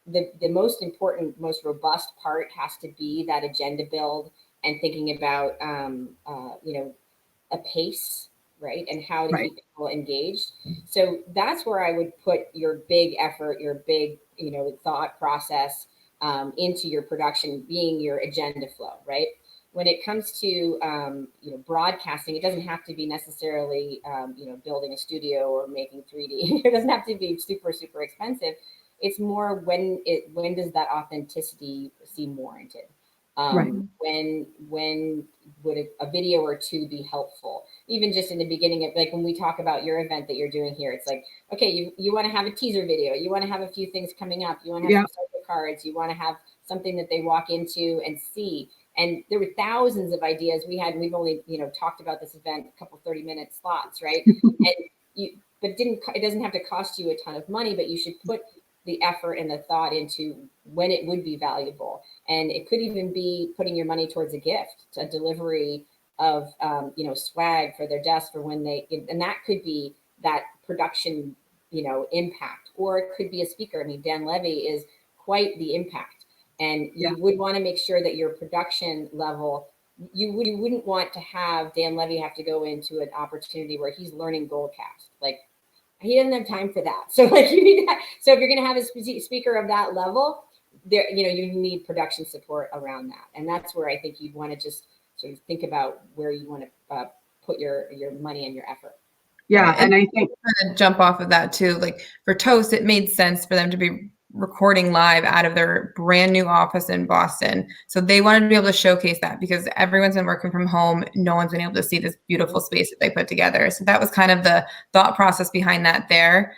the most important, most robust part has to be that agenda build and thinking about, you know, a pace, right? And how to keep people engaged. So that's where I would put your big effort, your big, you know, thought process into your production being your agenda flow, right? When it comes to, you know, broadcasting, it doesn't have to be necessarily, you know, building a studio or making 3D. It doesn't have to be super, super expensive. It's more when does that authenticity seem warranted? When would a video or two be helpful? Even just in the beginning of, like, when we talk about your event that you're doing here, it's like, okay, you want to have a teaser video, you want to have a few things coming up, you want to have some social cards, you want to have something that they walk into and see. And there were thousands of ideas we had, and we've only, you know, talked about this event a couple 30-minute slots, right? But it doesn't have to cost you a ton of money, but you should put the effort and the thought into when it would be valuable. And it could even be putting your money towards a gift, a delivery of, you know, swag for their desk for when and that could be that production, you know, impact, or it could be a speaker. I mean, Dan Levy is quite the impact. And you would want to make sure that your production level, you wouldn't want to have Dan Levy have to go into an opportunity where he's learning Goldcast. Like, he doesn't have time for that. So like, you need that. So if you're going to have a speaker of that level, there, you know, you need production support around that. And that's where I think you'd want to just sort of think about where you want to put your money and your effort. Yeah, and I think to jump off of that too, like for Toast, it made sense for them to be recording live out of their brand new office in Boston. So they wanted to be able to showcase that because everyone's been working from home. No one's been able to see this beautiful space that they put together. So that was kind of the thought process behind that there.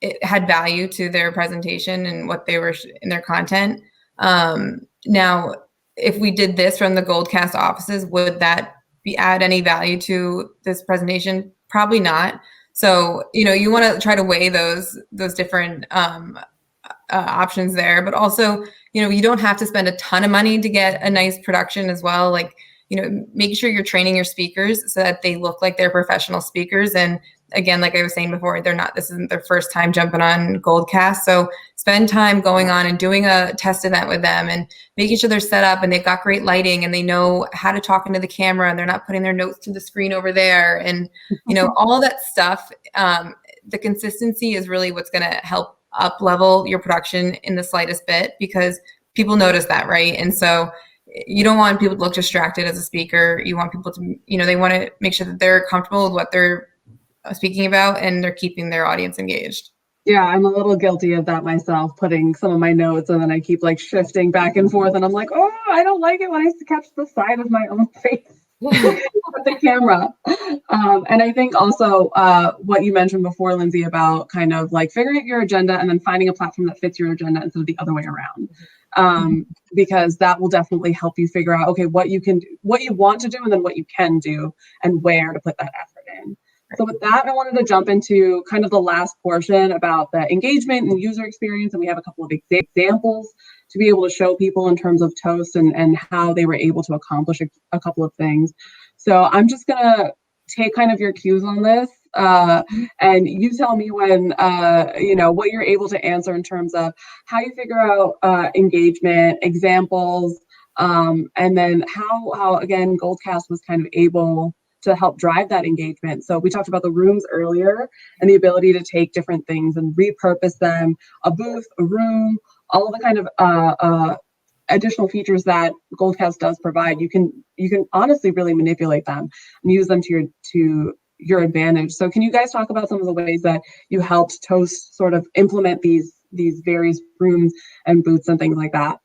It had value to their presentation and what they were in their content. Now, if we did this from the Goldcast offices, would that add any value to this presentation? Probably not. So, you know, you want to try to weigh those different options there, but also, you know, you don't have to spend a ton of money to get a nice production as well. Like, you know, make sure you're training your speakers so that they look like they're professional speakers. And again, like I was saying before, this isn't their first time jumping on Goldcast. So spend time going on and doing a test event with them and making sure they're set up and they've got great lighting and they know how to talk into the camera and they're not putting their notes to the screen over there. And, you know, all that stuff, the consistency is really what's going to help up level your production in the slightest bit, because people notice that, right? And so you don't want people to look distracted as a speaker. You want people to, you know, they want to make sure that they're comfortable with what they're speaking about and they're keeping their audience engaged. Yeah, I'm a little guilty of that myself, putting some of my notes and then I keep like shifting back and forth and I'm like, oh, I don't like it when I catch the side of my own face with the camera. And I think also what you mentioned before, Lindsey, about kind of like figuring out your agenda and then finding a platform that fits your agenda instead of the other way around. because that will definitely help you figure out, okay, what you want to do, and then what you can do, and where to put that effort in. So with that, I wanted to jump into kind of the last portion about the engagement and user experience. And we have a couple of examples to be able to show people in terms of Toast and how they were able to accomplish a couple of things. So I'm just going to take kind of your cues on this. And you tell me when, what you're able to answer in terms of how you figure out engagement, examples, and then how again, Goldcast was kind of able to help drive that engagement. So we talked about the rooms earlier and the ability to take different things and repurpose them, a booth, a room, all of the kind of additional features that Goldcast does provide. You can honestly really manipulate them and use them to your advantage. So can you guys talk about some of the ways that you helped Toast sort of implement these various rooms and booths and things like that?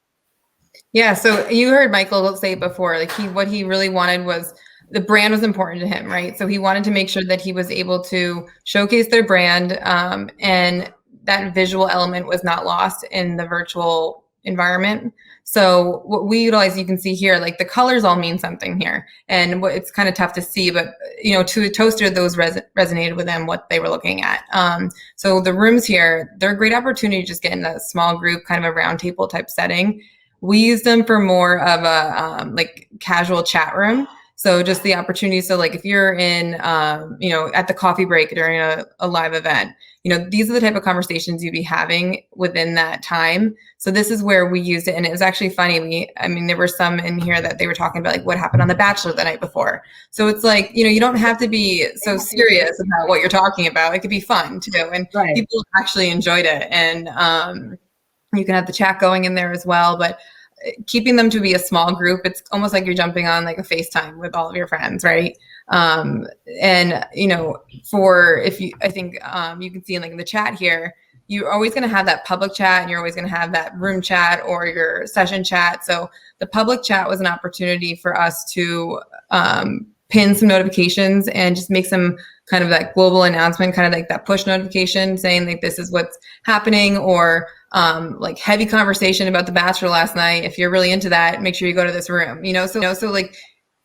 Yeah, so you heard Michael say it before, like what he really wanted was the brand was important to him, right? So he wanted to make sure that he was able to showcase their brand, and that visual element was not lost in the virtual environment. So what we utilize, you can see here, like the colors all mean something here, and it's kind of tough to see, but to a toaster, those resonated with them, what they were looking at. So the rooms here, they're a great opportunity to just get in a small group, kind of a round table type setting. We use them for more of a like casual chat room. So just the opportunity. So like if you're in, at the coffee break during a live event, these are the type of conversations you'd be having within that time. So this is where we used it. And it was actually funny. There were some in here that they were talking about like what happened on The Bachelor the night before. So it's like, you don't have to be so serious about what you're talking about. It could be fun too. And Right. People actually enjoyed it. And you can have the chat going in there as well. But keeping them to be a small group, it's almost like you're jumping on like a FaceTime with all of your friends, right? I think you can see in like in the chat here, you're always going to have that public chat and you're always going to have that room chat or your session chat. So the public chat was an opportunity for us to pin some notifications and just make some kind of that global announcement, kind of like that push notification saying like this is what's happening, or like heavy conversation about The Bachelor last night. If you're really into that, make sure you go to this room, so like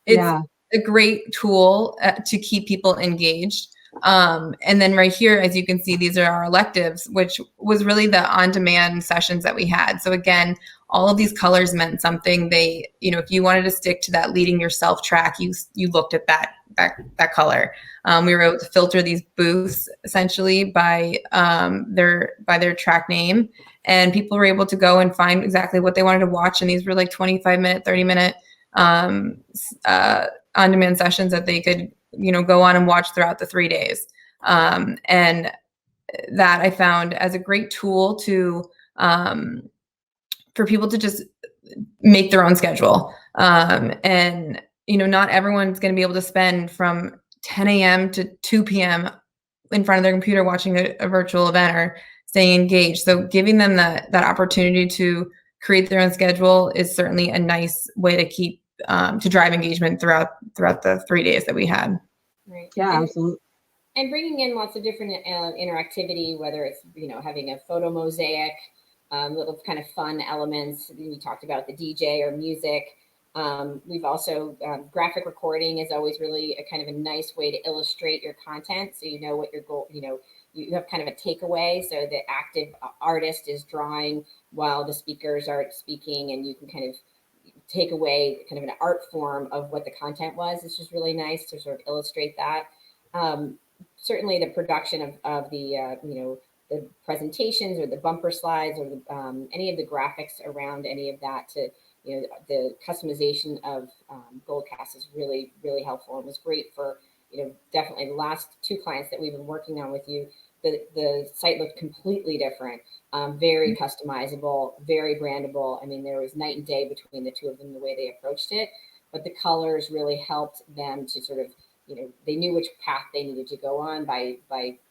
it's a great tool to keep people engaged. And then right here, as you can see, these are our electives, which was really the on-demand sessions that we had. So again, all of these colors meant something. They, if you wanted to stick to that leading yourself track, you looked at that color. We were able to filter these booths essentially by their track name, and people were able to go and find exactly what they wanted to watch. And these were like 25-minute, 30-minute on-demand sessions that they could, go on and watch throughout the 3 days. And that I found as a great tool to for people to just make their own schedule. And not everyone's going to be able to spend from 10 a.m. to 2 p.m. in front of their computer watching a virtual event or staying engaged. So giving them that opportunity to create their own schedule is certainly a nice way to keep to drive engagement throughout the 3 days that we had. Right. Yeah, absolutely. And bringing in lots of different interactivity, whether it's having a photo mosaic, little kind of fun elements. We talked about the DJ or music. We've also graphic recording is always really a kind of a nice way to illustrate your content, so you know what your goal. You have kind of a takeaway. So the active artist is drawing while the speakers are speaking, and you can kind of take away kind of an art form of what the content was. It's just really nice to sort of illustrate that. Certainly the production of the the presentations or the bumper slides or the, any of the graphics around any of that, to the customization of Goldcast is really, really helpful and was great for definitely the last 2 clients that we've been working on with you. The site looked completely different, very customizable, very brandable. There was night and day between the 2 of them, the way they approached it, but the colors really helped them to sort of, they knew which path they needed to go on by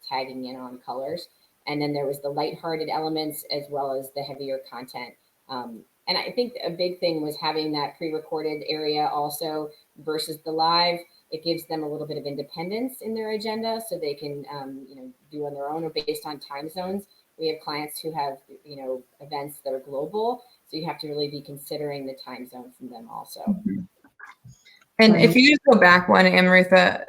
tagging in on colors. And then there was the lighthearted elements as well as the heavier content. And I think a big thing was having that pre-recorded area also versus the live. It gives them a little bit of independence in their agenda, so they can do on their own or based on time zones. We have clients who have, events that are global. So you have to really be considering the time zone from them also. Mm-hmm. And if you just go back one, Amrutha,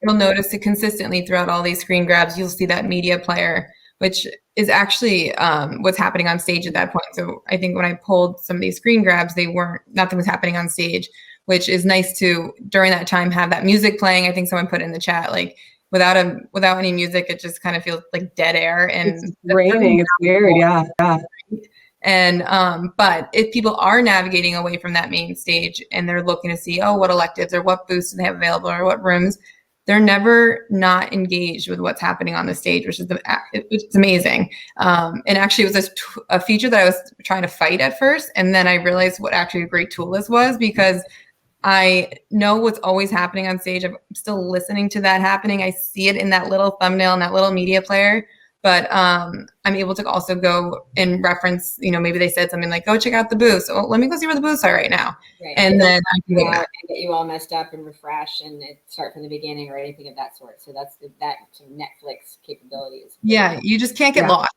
you'll notice that consistently throughout all these screen grabs, you'll see that media player, which is actually what's happening on stage at that point. So I think when I pulled some of these screen grabs, nothing was happening on stage, which is nice to, during that time, have that music playing. I think someone put in the chat, like, without any music, it just kind of feels like dead air. And it's raining. It's weird. Yeah. And but if people are navigating away from that main stage and they're looking to see, what electives or what booths do they have available or what rooms, they're never not engaged with what's happening on the stage, which is it's amazing. And actually, it was a feature that I was trying to fight at first, and then I realized what actually a great tool this was, because I know what's always happening on stage. I'm still listening to that happening. I see it in that little thumbnail and that little media player. But I'm able to also go and reference, maybe they said something like, go check out the booths. So let me go see where the booths are right now. Right. And then I can go back and get you all messed up and refresh and start from the beginning or anything of that sort. So that's that sort of Netflix capabilities. Yeah, you just can't get lost.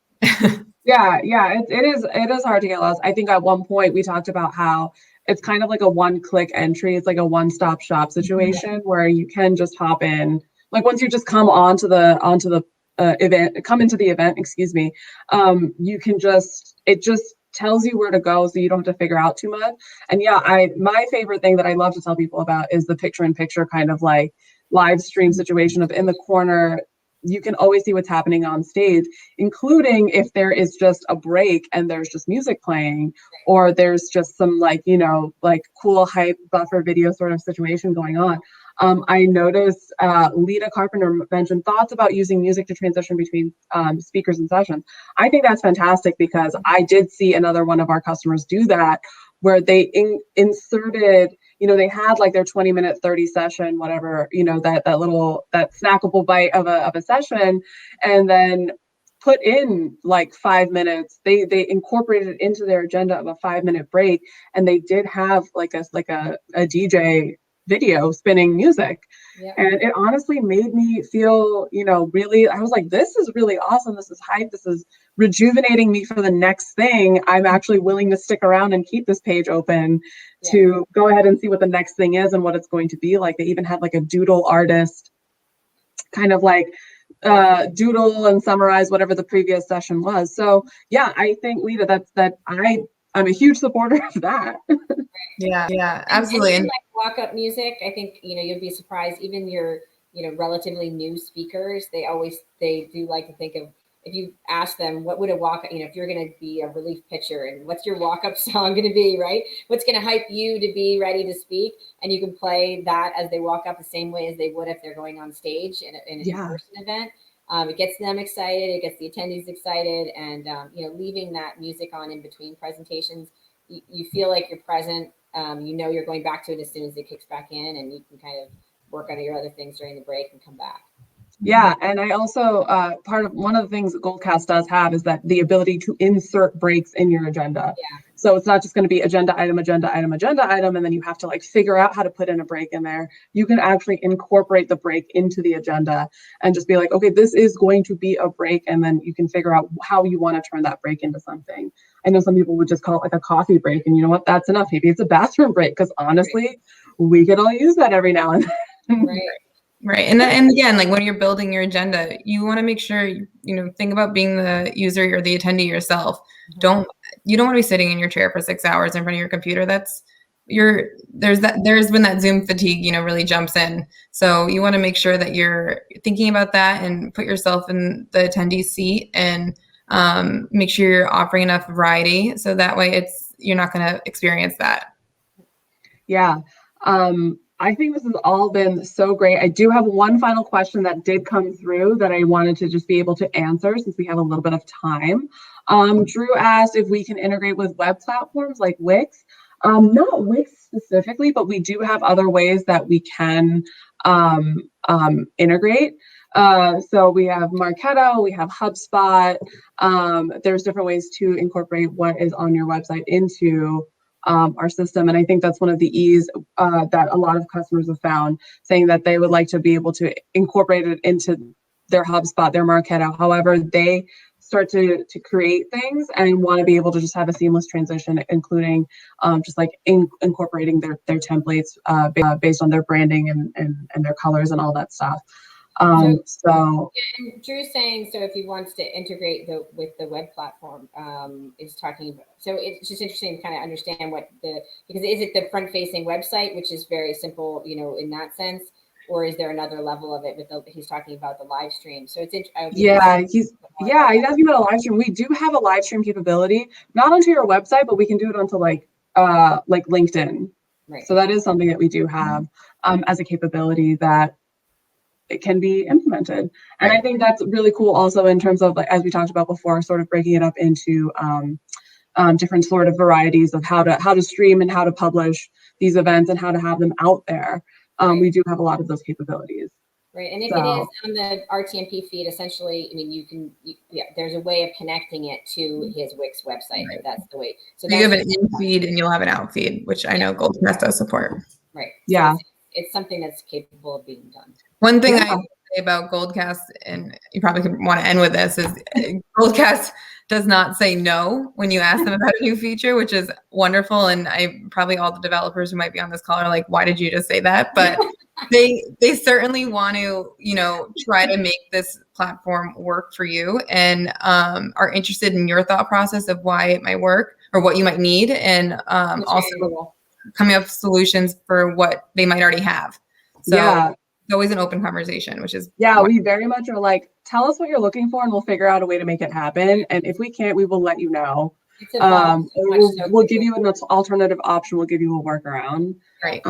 Yeah, it is hard to get lost. I think at one point we talked about how it's kind of like a one-click entry. It's like a one-stop shop situation where you can just hop in. Like once you just come onto the come into the event, you can it just tells you where to go, so you don't have to figure out too much. And my favorite thing that I love to tell people about is the picture-in-picture kind of like live stream situation of in the corner. You can always see what's happening on stage, including if there is just a break and there's just music playing, or there's just some like cool hype buffer video sort of situation going on. I noticed Lita Carpenter mentioned thoughts about using music to transition between speakers and sessions. I think that's fantastic, because I did see another one of our customers do that, where they inserted, they had like their 20-minute, 30 session, whatever, that snackable bite of a session, and then put in like 5 minutes. They incorporated it into their agenda of a 5-minute break, and they did have like a DJ video spinning music. Yeah. And it honestly made me feel, really, I was like, this is really awesome. This is hype. This is rejuvenating me for the next thing. I'm actually willing to stick around and keep this page open to go ahead and see what the next thing is and what it's going to be like. They even had like a doodle artist kind of like doodle and summarize whatever the previous session was. So yeah, I think, Lita, I'm a huge supporter of that. Yeah, absolutely. And like walk-up music, I think, you'll be surprised, even your, relatively new speakers, they do like to think of, if you ask them, what would a walk-up, if you're going to be a relief pitcher, and what's your walk-up song going to be, right? What's going to hype you to be ready to speak? And you can play that as they walk up the same way as they would if they're going on stage in an in-person event. It gets them excited, it gets the attendees excited, and leaving that music on in between presentations, you feel like you're present. You're going back to it as soon as it kicks back in, and you can kind of work on your other things during the break and come back. Yeah, and I also one of the things that Goldcast does have is that the ability to insert breaks in your agenda. Yeah. So it's not just going to be agenda item, and then you have to like figure out how to put in a break in there. You can actually incorporate the break into the agenda and just be like, okay, this is going to be a break, and then you can figure out how you want to turn that break into something. I know some people would just call it like a coffee break, and you know what? That's enough. Maybe it's a bathroom break, because honestly, we could all use that every now and then. Right. And again, like when you're building your agenda, you want to make sure, think about being the user or the attendee yourself. Mm-hmm. You don't want to be sitting in your chair for 6 hours in front of your computer. There's when that Zoom fatigue, really jumps in. So you want to make sure that you're thinking about that and put yourself in the attendee seat, and make sure you're offering enough variety. So that way you're not going to experience that. Yeah. I think this has all been so great. I do have one final question that did come through that I wanted to just be able to answer, since we have a little bit of time. Drew asked if we can integrate with web platforms like Wix. Not Wix specifically, but we do have other ways that we can integrate. So we have Marketo, we have HubSpot. There's different ways to incorporate what is on your website into our system. And I think that's one of the ease that a lot of customers have found, saying that they would like to be able to incorporate it into their HubSpot, their Marketo, however they start to create things and want to be able to just have a seamless transition, including just like incorporating their templates based on their branding and their colors and all that stuff. So and Drew's saying, so if he wants to integrate with the web platform, is talking about, so it's just interesting to kind of understand because is it the front facing website, which is very simple, in that sense, or is there another level of it he's talking about the live stream? So it's he's asking about a live stream. We do have a live stream capability, not onto your website, but we can do it onto like LinkedIn. Right. So that is something that we do have as a capability that it can be implemented. And I think that's really cool also in terms of, like, as we talked about before, sort of breaking it up into different sort of varieties of how to stream and how to publish these events and how to have them out there. We do have a lot of those capabilities. Right. And if it is on the RTMP feed, essentially, I mean, there's a way of connecting it to his Wix website, if that's the way. So you have an in feed and you'll have an out feed, which I know Goldcast does support. Right. Yeah. So it's something that's capable of being done. One thing I would say about Goldcast, and you probably want to end with this, is Goldcast does not say no when you ask them about a new feature, which is wonderful. And probably all the developers who might be on this call are like, why did you just say that? But they certainly want to, try to make this platform work for you, and are interested in your thought process of why it might work or what you might need, and also coming up with solutions for what they might already have. So it's always an open conversation, which is we very much are like, tell us what you're looking for and we'll figure out a way to make it happen. And if we can't, we will let you know. We'll give you an alternative option. We'll give you a workaround. Right.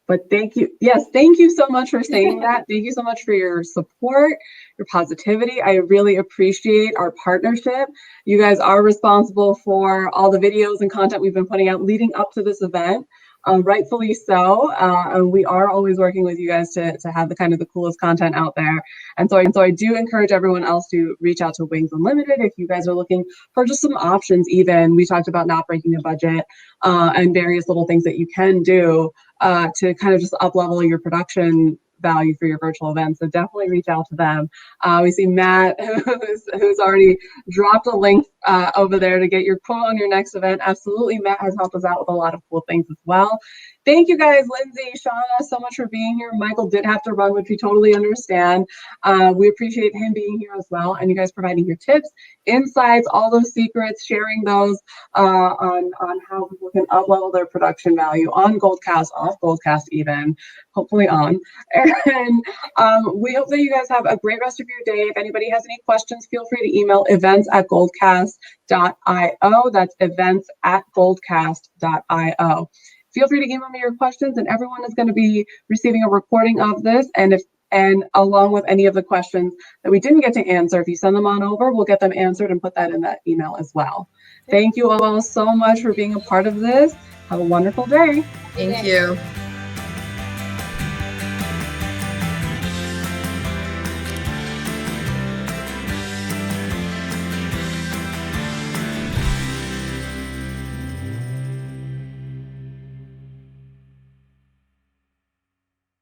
But thank you. Yes, thank you so much for saying that. Thank you so much for your support, your positivity. I really appreciate our partnership. You guys are responsible for all the videos and content we've been putting out leading up to this event. Rightfully so. And we are always working with you guys to have the coolest content out there. And so I do encourage everyone else to reach out to Wings Unlimited if you guys are looking for just some options. Even we talked about not breaking the budget and various little things that you can do to kind of just up level your production value for your virtual events. So definitely reach out to them. We see Matt who's already dropped a link over there to get your quote on your next event. Absolutely. Matt has helped us out with a lot of cool things as well. Thank you guys, Lindsey, Shauna, so much for being here. Michael did have to run, which we totally understand. We appreciate him being here as well, and you guys providing your tips, insights, all those secrets, sharing those on how people can up-level their production value on Goldcast, off Goldcast even, hopefully on. And we hope that you guys have a great rest of your day. If anybody has any questions, feel free to email events@goldcast.io. That's events@goldcast.io. Feel free to email me your questions, and everyone is going to be receiving a recording of this. And along with any of the questions that we didn't get to answer, if you send them on over, we'll get them answered and put that in that email as well. Thank you all so much for being a part of this. Have a wonderful day. Thank you.